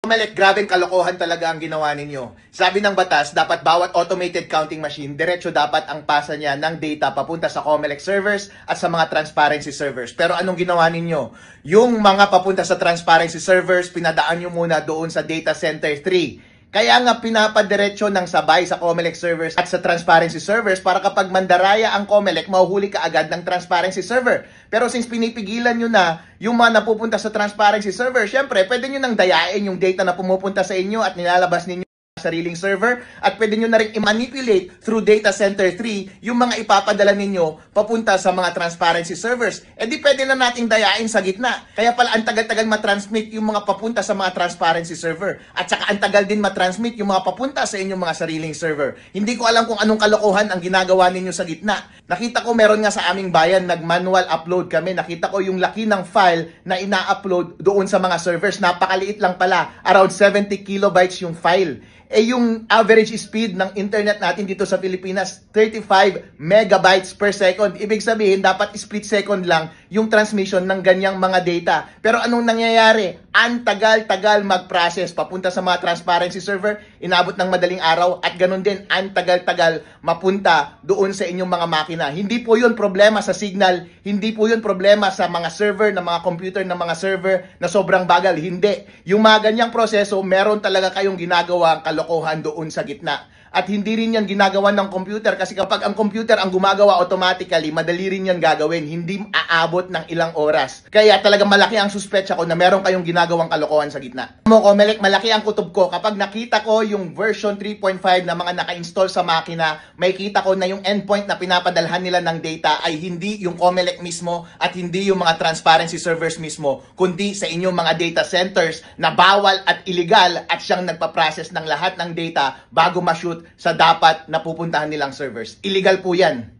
Comelec, grabeng kalokohan talaga ang ginawa ninyo. Sabi ng batas, dapat bawat automated counting machine, diretso dapat ang pasa niya ng data papunta sa Comelec servers at sa mga transparency servers. Pero anong ginawa ninyo? Yung mga papunta sa transparency servers, pinadaan nyo muna doon sa data center 3. Kaya nga pinapadiretso ng sabay sa Comelec servers at sa transparency servers para kapag mandaraya ang Comelec, mahuhuli ka agad ng transparency server. Pero since pinipigilan nyo na yung mga napupunta sa transparency server, syempre pwede nyo nang dayain yung data na pumupunta sa inyo at nilalabas ninyo sariling server at pwede nyo na rin i-manipulate through data center 3 yung mga ipapadala ninyo papunta sa mga transparency servers. E di pwede na nating dayain sa gitna. Kaya pala ang tagal-tagal matransmit yung mga papunta sa mga transparency server at saka ang tagal din matransmit yung mga papunta sa inyong mga sariling server. Hindi ko alam kung anong kalokohan ang ginagawa ninyo sa gitna. Nakita ko meron nga sa aming bayan, nag-manual upload kami. Nakita ko yung laki ng file na ina-upload doon sa mga servers. Napakaliit lang pala. Around 70 kilobytes yung file. Yung average speed ng internet natin dito sa Pilipinas, 35 megabytes per second. Ibig sabihin, dapat split second lang yung transmission ng ganyang mga data. Pero anong nangyayari? Ang tagal-tagal mag-process papunta sa mga transparency server, inabot ng madaling araw, at ganun din, ang tagal-tagal mapunta doon sa inyong mga makina. Hindi po yun problema sa signal, hindi po yun problema sa mga server, na mga computer, na mga server na sobrang bagal. Hindi. Yung mga ganyang proseso, meron talaga kayong ginagawa kalokohan doon sa gitna. At hindi rin yan ginagawa ng computer kasi kapag ang computer ang gumagawa automatically, madali rin yan gagawin. Hindi aabot ng ilang oras. Kaya talaga malaki ang suspetsa ko na meron kayong ginagawang kalokohan sa gitna. Mo Comelec, malaki ang kutob ko. Kapag nakita ko yung version 3.5 na mga naka-install sa makina, may kita ko na yung endpoint na pinapadalhan nila ng data ay hindi yung Comelec mismo at hindi yung mga transparency servers mismo, kundi sa inyong mga data centers na bawal at illegal at siyang nagpa-process ng lahat ng data bago ma-shoot sa dapat na pupuntahan nilang servers. Illegal po yan.